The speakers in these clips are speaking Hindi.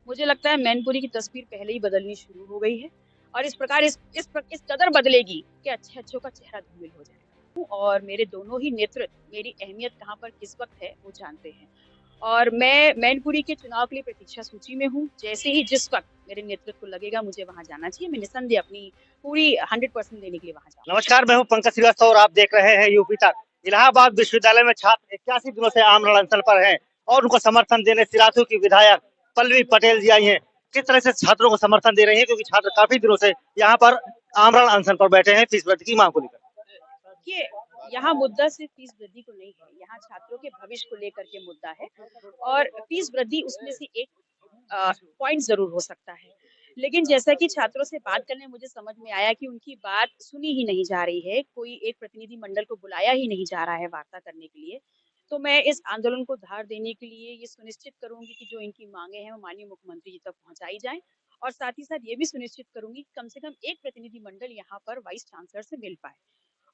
मुझे लगता है मैनपुरी की तस्वीर पहले ही बदलनी शुरू हो गई है और इस प्रकार इस कदर बदलेगी कि अच्छे अच्छों का चेहरा धूमिल हो जाएगा। और मेरे दोनों ही नेतृत्व मेरी अहमियत कहाँ पर किस वक्त है वो जानते हैं। और मैं मैनपुरी के चुनाव के लिए प्रतीक्षा सूची में हूँ। जैसे ही जिस वक्त मेरे नेतृत्व को लगेगा मुझे वहां जाना चाहिए, मैं निसंदेह अपनी पूरी 100% देने के लिए वहां जाऊंगी। नमस्कार, मैं हूं पंकज श्रीवास्तव और आप देख रहे हैं यूपी तक। इलाहाबाद विश्वविद्यालय में छात्र 81 दिनों से आमरण अनशन पर हैं और उनको समर्थन देने सिराथू की विधायक पल्लवी पटेल जी आई हैं। किस तरह से छात्रों को समर्थन दे रही हैं, क्योंकि छात्र काफी दिनों से यहाँ पर आमरण अनशन पर बैठे हैं फीस वृद्धि की मांग को लेकर। देखिए, यहाँ मुद्दा सिर्फ फीस वृद्धि को नहीं है, यहाँ छात्रों के भविष्य को लेकर के मुद्दा है। और फीस वृद्धि उसमें से एक पॉइंट जरूर हो सकता है, लेकिन जैसा कि छात्रों से बात करने मुझे समझ में आया कि उनकी बात सुनी ही नहीं जा रही है, कोई एक प्रतिनिधि मंडल को बुलाया ही नहीं जा रहा है वार्ता करने के लिए। तो मैं इस आंदोलन को धार देने के लिए ये सुनिश्चित करूंगी कि जो इनकी मांगे हैं वो माननीय मुख्यमंत्री जी तक पहुंचाई जाएं। और साथ ही साथ ये भी सुनिश्चित करूंगी कि कम से कम एक प्रतिनिधि मंडल यहाँ पर वाइस चांसलर से मिल पाए।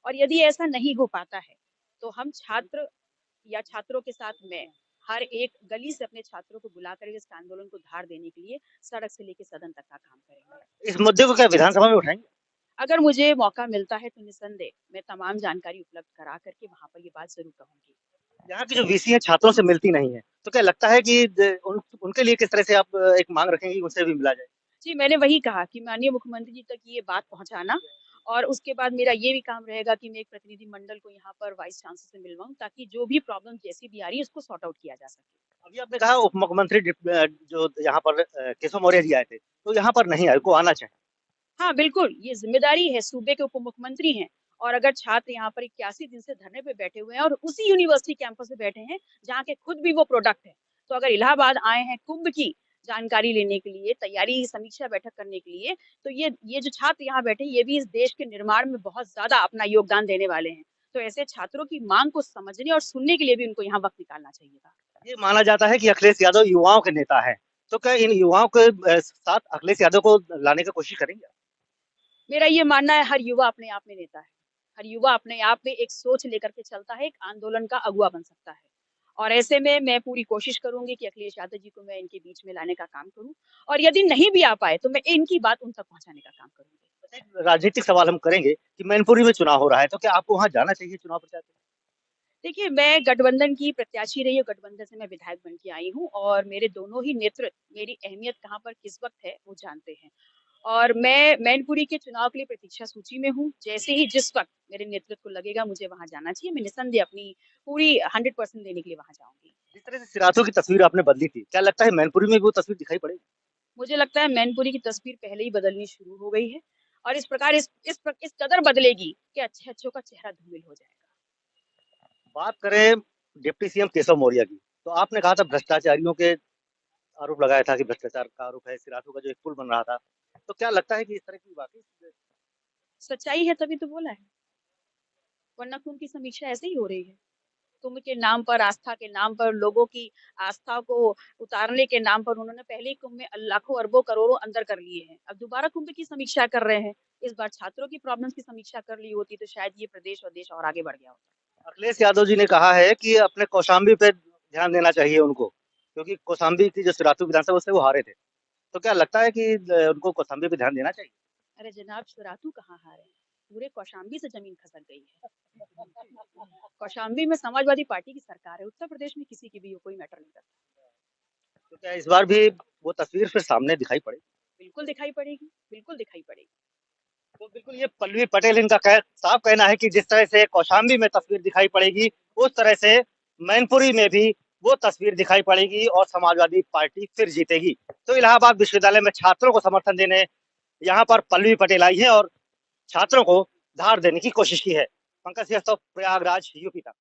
और यदि ऐसा नहीं हो पाता है तो हम छात्र या छात्रों के साथ मैं हर एक गली से अपने छात्रों को बुला कर इस आंदोलन को धार देने के लिए सड़क से लेकर सदन तक का काम करेंगे। इस मुद्दे को क्या विधानसभा में उठाएंगे? अगर मुझे मौका मिलता है तो निसंदेह मैं तमाम जानकारी उपलब्ध करा करके वहां पर ये बात जरूर कहूंगी। यहाँ की जो वीसी है छात्रों से मिलती नहीं है, तो क्या लगता है कि उनके लिए किस तरह से आप एक मांग रखेंगे, उनसे भी मिला जाए? जी, मैंने वही कहा कि माननीय मुख्यमंत्री जी तक ये बात पहुंचाना। और उसके बाद मेरा ये भी काम रहेगा कि मैं एक प्रतिनिधि मंडल को यहाँ पर वाइस चांसलर से मिलवाऊं, ताकि जो भी प्रॉब्लम जैसी भी आ रही है उसको सॉर्ट आउट किया जा सके। अभी आपने कहा उप मुख्यमंत्री जो यहाँ पर केशव मौर्य जी आए थे, तो यहाँ पर नहीं आए, को आना चाहिए। हाँ, बिल्कुल, ये ज़िम्मेदारी है, सूबे के उप मुख्यमंत्री हैं। और अगर छात्र यहाँ पर 81 दिन से धरने पे बैठे हुए हैं और उसी यूनिवर्सिटी कैंपस में बैठे हैं, जहाँ के खुद भी वो प्रोडक्ट हैं, तो अगर इलाहाबाद आए हैं कुंभ की जानकारी लेने के लिए, तैयारी समीक्षा बैठक करने के लिए, तो ये जो छात्र यहाँ बैठे हैं, ये भी इस देश के निर्माण में बहुत ज़्यादा अपना योगदान देने वाले हैं। तो ऐसे छात्रों की माँग को समझने और सुनने के लिए भी उनको यहाँ वक़्त निकालना चाहिए था। ये माना जाता है कि अखिलेश यादव युवाओं के नेता हैं, तो क्या इन युवाओं के साथ अखिलेश यादव को लाने की कोशिश करेंगे? मेरा ये मानना है, हर युवा अपने आप में नेता है। हर युवा अपने आप में एक सोच लेकर के चलता है, एक आंदोलन का अगुवा बन सकता है। और ऐसे में मैं पूरी कोशिश करूंगी कि अखिलेश यादव जी को मैं इनके बीच में लाने का काम करूं। और यदि नहीं भी आ पाए तो मैं इनकी बात उन तक पहुंचाने का काम करूंगी। एक राजनीतिक सवाल हम करेंगे कि मैनपुरी में चुनाव हो रहा है, तो क्या आपको वहां जाना चाहिए चुनाव प्रचार के? देखिए, मैं गठबंधन की प्रत्याशी रही हूँ, गठबंधन से मैं विधायक बन के आई हूँ और मेरे दोनों ही नेतृत्व मेरी अहमियत कहाँ पर किस वक्त है वो जानते हैं। और मैं मैनपुरी के चुनाव के लिए प्रतीक्षा सूची में हूँ। जैसे ही जिस वक्त मेरे नेतृत्व को लगेगा मुझे वहां जाना चाहिए, मैं निसंदेह अपनी पूरी 100% देने के लिए वहां जाऊंगी। जिस तरह से सिराथू की तस्वीर आपने बदली थी, क्या लगता है मैनपुरी में भी वो तस्वीर दिखाई पड़ेगी? मुझे लगता है मैनपुरी की तस्वीर पहले ही बदलनी शुरू हो गई है और इस प्रकार इस कदर बदलेगी कि अच्छे अच्छों का चेहरा धूमिल हो जाएगा। बात करें डिप्टी सीएम केशव मौर्य की, तो आपने कहा था भ्रष्टाचारियों के आरोप लगाया था कि भ्रष्टाचार का आरोप है, सिराथू का जो एक पुल बन रहा था, तो क्या लगता है कि इस तरह की वाकई? सच्चाई है तभी तो बोला है, वरना कुंभ की समीक्षा ऐसे ही हो रही है। कुंभ के नाम पर, आस्था के नाम पर, लोगों की आस्था को उतारने के नाम पर उन्होंने पहले ही कुंभ में लाखों अरबों करोड़ों अंदर कर लिए हैं। अब दोबारा कुंभ की समीक्षा कर रहे हैं। इस बार छात्रों की प्रॉब्लम्स की समीक्षा कर ली होती तो शायद ये प्रदेश और देश और आगे बढ़ गया होता। अखिलेश यादव जी ने कहा है कि अपने कौशाम्बी पे ध्यान देना चाहिए उनको, क्योंकि कौशाम्बी की जो सिराथू विधानसभा उससे वो हारे थे। तो क्या लगता है कि उनको कौशाम्बी पे ध्यान देना चाहिए? अरे जनाब, सरातू कहाँ हारे, पूरे कौशाम्बी से जमीन खसक गई है। कौशाम्बी में समाजवादी पार्टी की सरकार है, उत्तर प्रदेश में किसी की भी कोई मैटर नहीं करता। तो क्या इस बार भी वो तस्वीर फिर सामने दिखाई पड़े? बिल्कुल दिखाई पड़ेगी, बिल्कुल दिखाई पड़ेगी। तो बिल्कुल ये पल्लवी पटेल इनका साफ कहना है कि जिस तरह से कौशाम्बी में तस्वीर दिखाई पड़ेगी, उस तरह से मैनपुरी में भी वो तस्वीर दिखाई पड़ेगी और समाजवादी पार्टी फिर जीतेगी। तो इलाहाबाद विश्वविद्यालय में छात्रों को समर्थन देने यहाँ पर पल्लवी पटेल आई है और छात्रों को धार देने की कोशिश की है। पंकज श्रीवास्तव, प्रयागराज, यूपी तक।